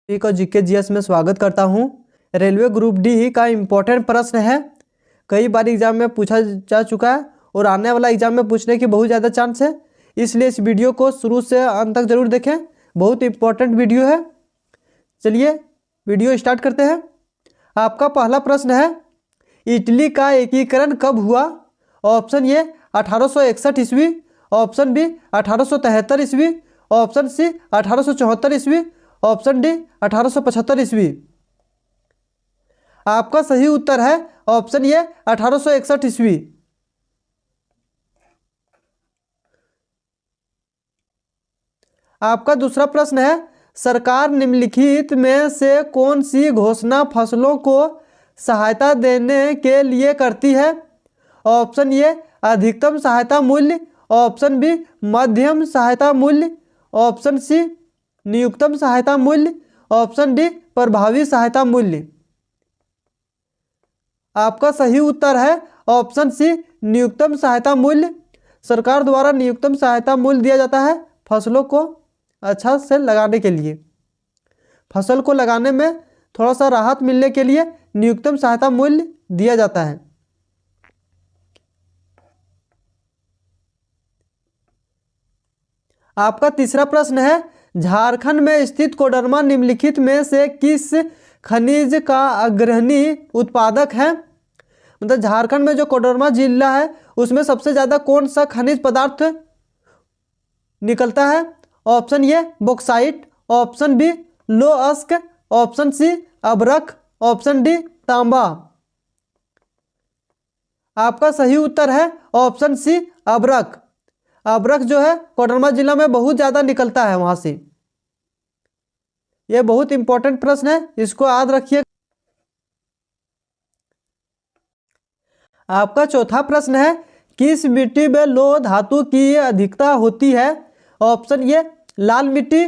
सभी को GK GS में स्वागत करता हूं। रेलवे ग्रुप डी का इम्पोर्टेंट प्रश्न है, कई बार एग्जाम में पूछा जा चुका है और आने वाला एग्जाम में पूछने की बहुत ज़्यादा चांस है, इसलिए इस वीडियो को शुरू से अंत तक जरूर देखें, बहुत इंपॉर्टेंट वीडियो है। चलिए वीडियो स्टार्ट करते हैं। आपका पहला प्रश्न है, इटली का एकीकरण कब हुआ? ऑप्शन ए 1861 ईस्वी, ऑप्शन बी 1873 ईस्वी, ऑप्शन सी 1874 ईस्वी, ऑप्शन डी 1875 ईस्वी। आपका सही उत्तर है ऑप्शन ए 1861 ईस्वी। आपका दूसरा प्रश्न है, सरकार निम्नलिखित में से कौन सी घोषणा फसलों को सहायता देने के लिए करती है? ऑप्शन ए अधिकतम सहायता मूल्य, ऑप्शन बी मध्यम सहायता मूल्य, ऑप्शन सी न्यूनतम सहायता मूल्य, ऑप्शन डी प्रभावी सहायता मूल्य। आपका सही उत्तर है ऑप्शन सी न्यूनतम सहायता मूल्य। सरकार द्वारा न्यूनतम सहायता मूल्य दिया जाता है फसलों को अच्छा से लगाने के लिए। फसल को लगाने में थोड़ा सा राहत मिलने के लिए न्यूनतम सहायता मूल्य दिया जाता है। आपका तीसरा प्रश्न है, झारखंड में स्थित कोडरमा निम्नलिखित में से किस खनिज का अग्रणी उत्पादक है? मतलब झारखंड में जो कोडरमा जिला है उसमें सबसे ज़्यादा कौन सा खनिज पदार्थ निकलता है? Option A bauxite, option B लोहअयस्क, ऑप्शन सी अभ्रक, ऑप्शन डी तांबा। आपका सही उत्तर है ऑप्शन सी अभ्रक। अभ्रक जो है कोडरमा जिला में बहुत ज़्यादा निकलता है वहाँ से। यह बहुत इंपॉर्टेंट प्रश्न है, इसको याद रखिए। आपका चौथा प्रश्न है, किस मिट्टी में लोह धातु की अधिकता होती है? ऑप्शन ए लाल मिट्टी,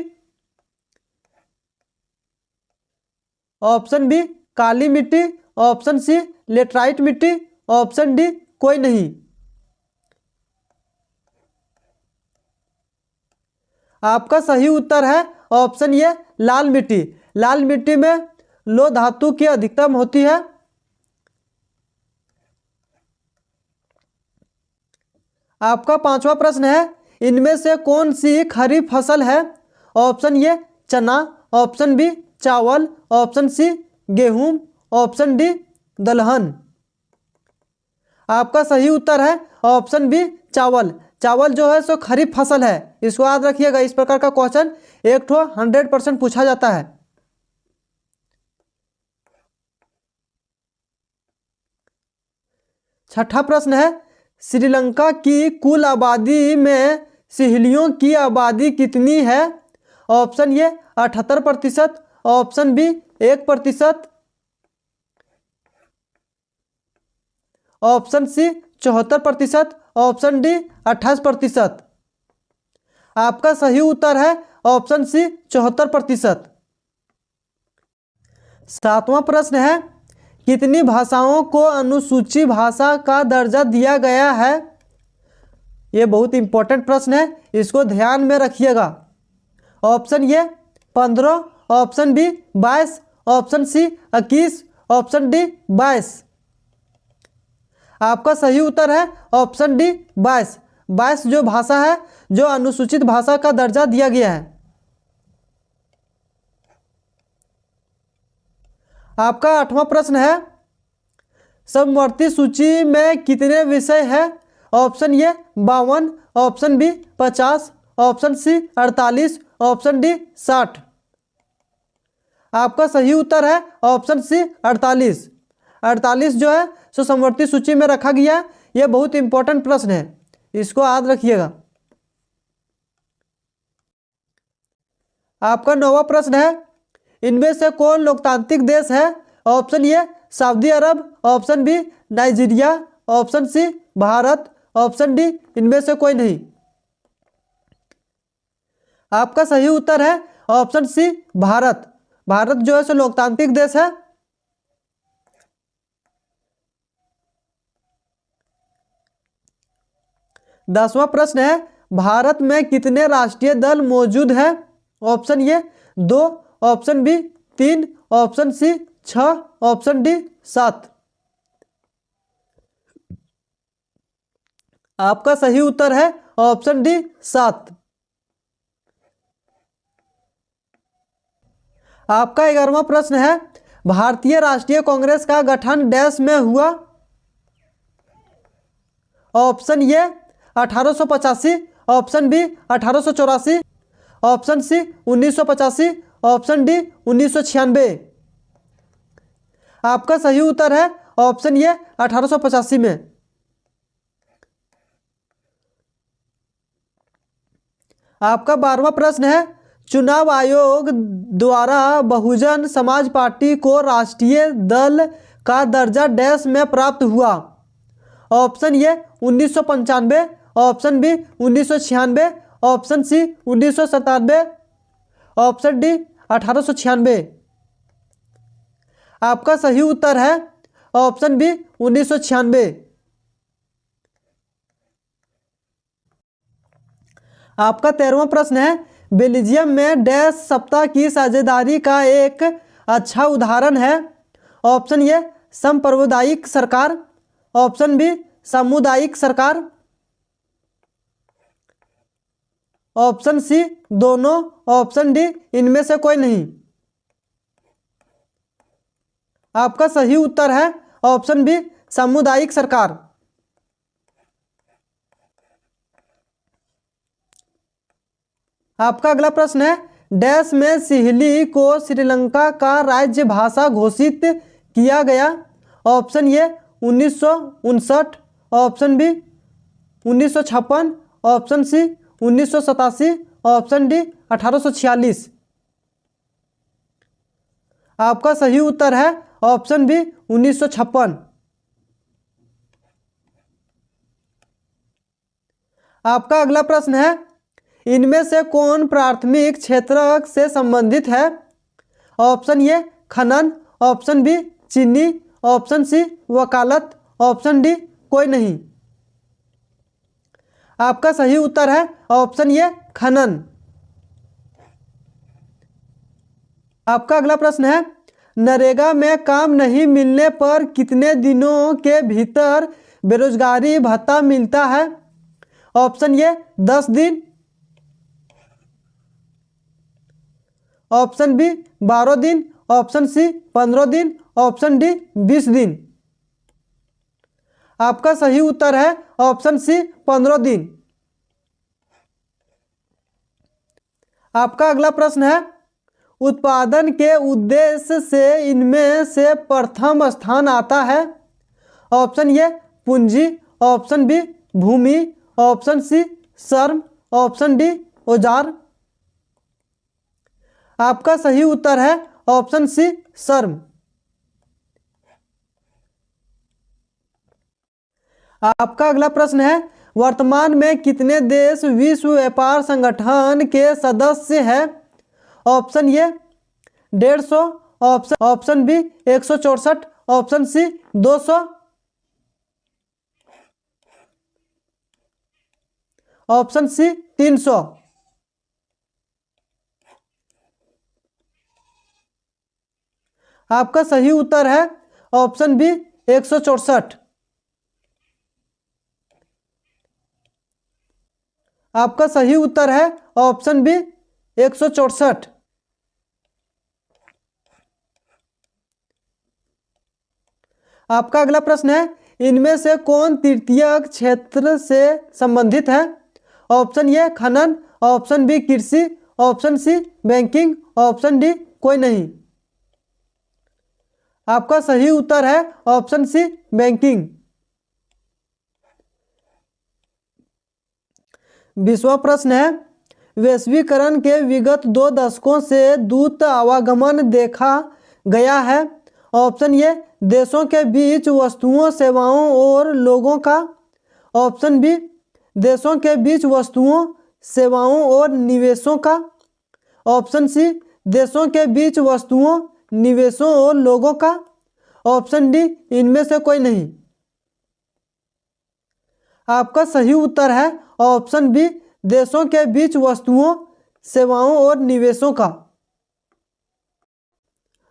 ऑप्शन बी काली मिट्टी, ऑप्शन सी लेटराइट मिट्टी, ऑप्शन डी कोई नहीं। आपका सही उत्तर है ऑप्शन ए लाल मिट्टी। लाल मिट्टी में लोह धातु की अधिकतम होती है। आपका पांचवा प्रश्न है, इनमें से कौन सी खरीफ फसल है? ऑप्शन ए चना, ऑप्शन बी चावल, ऑप्शन सी गेहूं, ऑप्शन डी दलहन। आपका सही उत्तर है ऑप्शन बी चावल। चावल जो है सो खरीफ फसल है, इसको याद रखिएगा। इस प्रकार का क्वेश्चन 100% पूछा जाता है। छठा प्रश्न है, श्रीलंका की कुल आबादी में सिल्लियों की आबादी कितनी है? Option A 78%, option B 1%, option C 74%, option D 28%। आपका सही उत्तर है ऑप्शन सी 74%। सातवां प्रश्न है, कितनी भाषाओं को अनुसूची भाषा का दर्जा दिया गया है? यह बहुत इंपॉर्टेंट प्रश्न है, इसको ध्यान में रखिएगा। Option A 15, option B 22, option C 21, option D 22। आपका सही उत्तर है ऑप्शन डी 22। 22 जो भाषा है जो अनुसूचित भाषा का दर्जा दिया गया है। आपका आठवां प्रश्न है, समवर्ती सूची में कितने विषय हैं? Option A 52, option B 50, option C 48, option D 60। आपका सही उत्तर है ऑप्शन सी 48। 48 जो है सो समवर्ती सूची में रखा गया। यह बहुत इंपॉर्टेंट प्रश्न है, इसको याद रखिएगा। आपका नौवां प्रश्न है, इनमें से कौन लोकतांत्रिक देश है? Option A Saudi Arab, option B Nigeria, option C Bharat, option D इनमें से कोई नहीं। आपका सही उत्तर है ऑप्शन सी भारत। भारत जो है सो लोकतांत्रिक देश है। दसवां प्रश्न है, भारत में कितने राष्ट्रीय दल मौजूद हैं? Option A 2, option B 3, option C 6, option D 7। आपका सही उत्तर है ऑप्शन डी 7। आपका 11वां प्रश्न है, भारतीय राष्ट्रीय कांग्रेस का गठन डैश में हुआ। Option A 1885, option B 1884, option C 1985, option D 1996। आपका सही उत्तर है ऑप्शन ए 1885 में। आपका 12वां प्रश्न है, चुनाव आयोग द्वारा बहुजन समाज पार्टी को राष्ट्रीय दल का दर्जा डैश में प्राप्त हुआ। Option A 1995, option B 1996, option C 1997, option D 1896। आपका सही उत्तर है ऑप्शन बी 1996। आपका 13वां प्रश्न है, बेल्जियम में डैश सप्ताह की साझेदारी का एक अच्छा उदाहरण है। ऑप्शन ए सांप्रदायिक सरकार, ऑप्शन बी सामुदायिक सरकार, ऑप्शन सी दोनों, ऑप्शन डी इनमें से कोई नहीं। आपका सही उत्तर है ऑप्शन बी सामुदायिक सरकार। आपका अगला प्रश्न है, डैश में सिहली को श्रीलंका का राज्य भाषा घोषित किया गया। Option A 1959, option B 1956, option C 1987, option D 1846। आपका सही उत्तर है ऑप्शन बी 1956। आपका अगला प्रश्न है, इनमें से कौन प्राथमिक क्षेत्र से संबंधित है। ऑप्शन ए खनन, ऑप्शन बी चीनी, ऑप्शन सी वकालत, ऑप्शन डी कोई नहीं। आपका सही उत्तर है ऑप्शन ए खनन। आपका अगला प्रश्न है, नरेगा में काम नहीं मिलने पर कितने दिनों के भीतर बेरोजगारी भत्ता मिलता है। ऑप्शन ए 10 दिन, ऑप्शन बी 12 दिन, ऑप्शन सी 15 दिन, ऑप्शन डी 20 दिन। आपका सही उत्तर है ऑप्शन सी 15 दिन। आपका अगला प्रश्न है, उत्पादन के उद्देश्य से इनमें से प्रथम स्थान आता है। ऑप्शन ए पूंजी, ऑप्शन बी भूमि, ऑप्शन सी श्रम, ऑप्शन डी औजार। आपका सही उत्तर है ऑप्शन सी श्रम। आपका अगला प्रश्न है, वर्तमान में कितने देश विश्व व्यापार संगठन के सदस्य हैं। Option A 150, option B 164, option C 200, option C 300। आपका सही उत्तर है ऑप्शन बी 164। आपका सही उत्तर है ऑप्शन बी 164। आपका अगला प्रश्न है, इनमें से कौन तृतीय क्षेत्र से संबंधित है। ऑप्शन ए खनन, ऑप्शन बी कृषि, option C banking, option D कोई नहीं। आपका सही उत्तर है ऑप्शन सी बैंकिंग। 20वां प्रश्न है, वैश्वीकरण के विगत 2 दशकों से द्रुत आवागमन देखा गया है। ऑप्शन ए देशों के बीच वस्तुओं, सेवाओं और लोगों का, ऑप्शन बी देशों के बीच वस्तुओं, सेवाओं और निवेशों का, ऑप्शन सी देशों के बीच वस्तुओं, निवेशों और लोगों का, ऑप्शन डी इनमें से कोई नहीं। आपका सही उत्तर है ऑप्शन बी देशों के बीच वस्तुओं, सेवाओं और निवेशों का।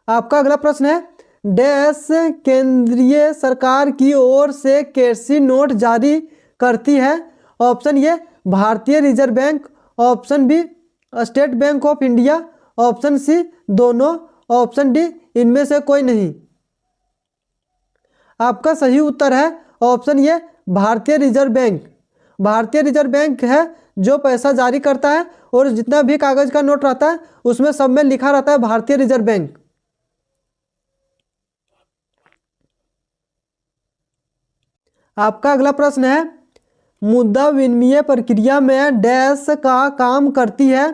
आपका अगला प्रश्न है, डैश केंद्रीय सरकार की ओर से कैसी नोट जारी करती है? ऑप्शन ए भारतीय reserve bank, option B state bank of India, option C दोनों, ऑप्शन डी इनमें से कोई नहीं। आपका सही उत्तर है ऑप्शन ए भारतीय रिजर्व बैंक। भारतीय रिजर्व बैंक है जो पैसा जारी करता है और जितना भी कागज का नोट रहता है उसमें सब में लिखा रहता है भारतीय रिजर्व बैंक। आपका अगला प्रश्न है, मुद्रा विनिमय प्रक्रिया में डैश का काम करती है?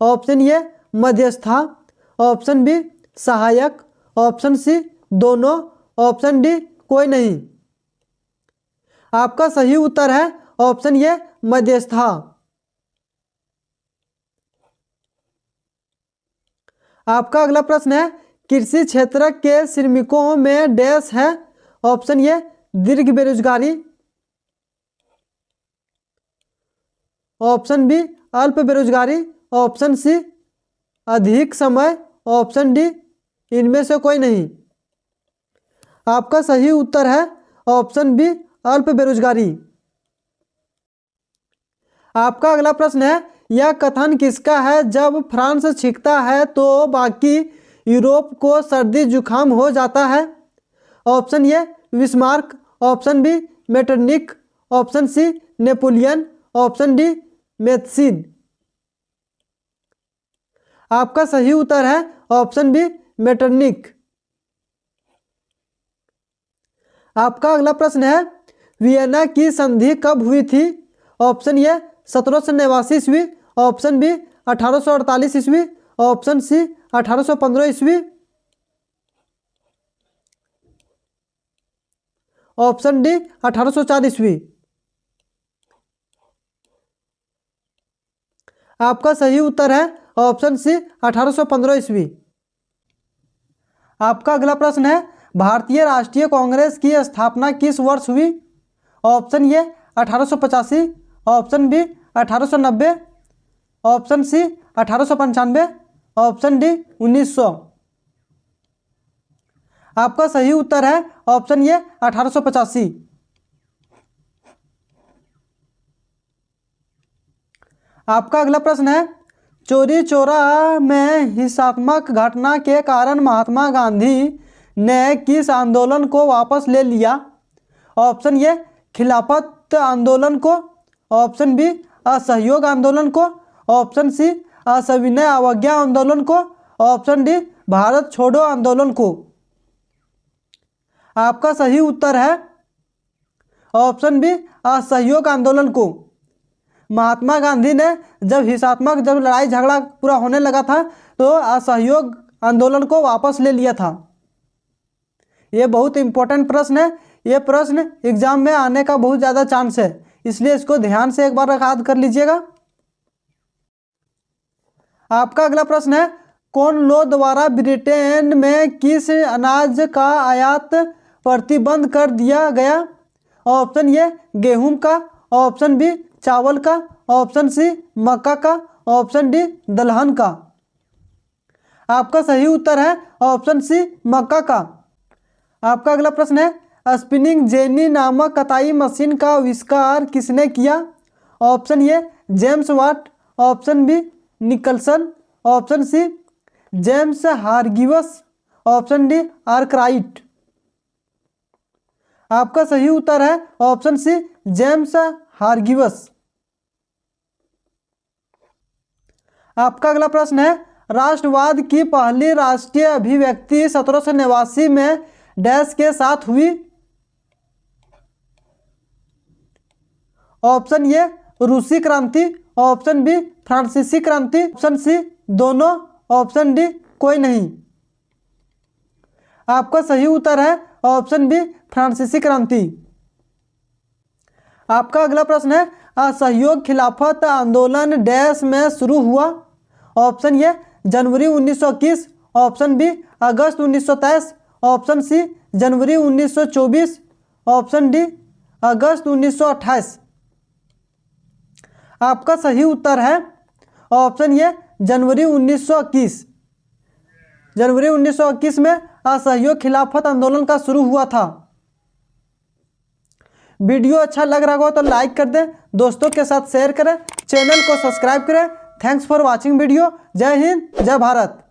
ऑप्शन ए मध्यस्था, ऑप्शन बी सहायक, ऑप्शन सी दोनों, ऑप्शन डी कोई नहीं। आपका सही उत्तर है ऑप्शन ए मध्यस्था। आपका अगला प्रश्न है, कृषि क्षेत्र के श्रमिकों में डैश है? ऑप्शन ए दीर्घ बेरोजगारी, ऑप्शन बी अल्प बेरोजगारी, ऑप्शन सी अधिक समय, ऑप्शन डी इनमें से कोई नहीं। आपका सही उत्तर है ऑप्शन बी अल्प बेरोजगारी। आपका अगला प्रश्न है, यह कथन किसका है? जब फ्रांस छींकता है तो बाकी यूरोप को सर्दी जुकाम हो जाता है। Option A Bismarck, option B Metternich, option C Napoleon, option D Mazzini. आपका सही उत्तर है ऑप्शन बी मेटरनिक। आपका अगला प्रश्न है, वियना की संधि कब हुई थी? ऑप्शन ए 1789 ईस्वी, ऑप्शन बी 1848 ईस्वी, ऑप्शन सी 1815 ईस्वी, ऑप्शन डी 1804 ईस्वी। आपका सही उत्तर है ऑप्शन सी 1815 ईस्वी। आपका अगला प्रश्न है, भारतीय राष्ट्रीय कांग्रेस की स्थापना किस वर्ष हुई? Option A 1885, option B 1890, option C 1895, option D 1900। आपका सही उत्तर है ऑप्शन ए 1885। आपका अगला प्रश्न है, चौरी चौरा में हिंसात्मक घटना के कारण महात्मा गांधी ने किस आंदोलन को वापस ले लिया? ऑप्शन ए खिलाफत आंदोलन को, ऑप्शन बी असहयोग आंदोलन को, ऑप्शन सी असविनय अवज्ञा आंदोलन को, ऑप्शन डी भारत छोड़ो आंदोलन को। आपका सही उत्तर है ऑप्शन बी असहयोग आंदोलन को। महात्मा गांधी ने जब लड़ाई झगड़ा पूरा होने लगा था तो असहयोग आंदोलन को वापस ले लिया था। ये बहुत इंपॉर्टेंट प्रश्न है, ये प्रश्न एग्जाम में आने का बहुत ज़्यादा चांस है, इसलिए इसको ध्यान से एक बार याद कर लीजिएगा। आपका अगला प्रश्न है, कौन लो द्वारा ब्रिटेन में किस अनाज का आयात प्रतिबंध कर दिया गया? ऑप्शन ए गेहूं का, ऑप्शन बी चावल का, ऑप्शन सी मक्का का, ऑप्शन डी दलहन का। आपका सही उत्तर है ऑप्शन सी मक्का का। आपका अगला प्रश्न है, स्पिनिंग जेनी नामक कताई मशीन का आविष्कार किसने किया? Option A James Watt, option B Nicholson, option C James Hargreaves, option D Arkwright. आपका सही उत्तर है ऑप्शन सी जेम्स हारगिवस। आपका अगला प्रश्न है, राष्ट्रवाद की पहली राष्ट्रीय अभिव्यक्ति 1789 में डैश के साथ हुई? ऑप्शन ए रूसी क्रांति, ऑप्शन बी फ्रांसीसी क्रांति, ऑप्शन सी दोनों, ऑप्शन डी कोई नहीं। आपका सही उत्तर है ऑप्शन बी फ्रांसीसी क्रांति। आपका अगला प्रश्न है, असहयोग खिलाफत आंदोलन डैश में शुरू हुआ? ऑप्शन ए जनवरी 1921, ऑप्शन बी अगस्त 1923, ऑप्शन सी जनवरी 1924, ऑप्शन डी अगस्त 1928। आपका सही उत्तर है ऑप्शन ए जनवरी 1921। जनवरी 1921 में असहयोग खिलाफत आंदोलन का शुरू हुआ था। वीडियो अच्छा लग रहा हो तो लाइक कर दें, दोस्तों के साथ शेयर करें, चैनल को सब्सक्राइब करें। Thanks for watching video. जय हिंद, जय भारत।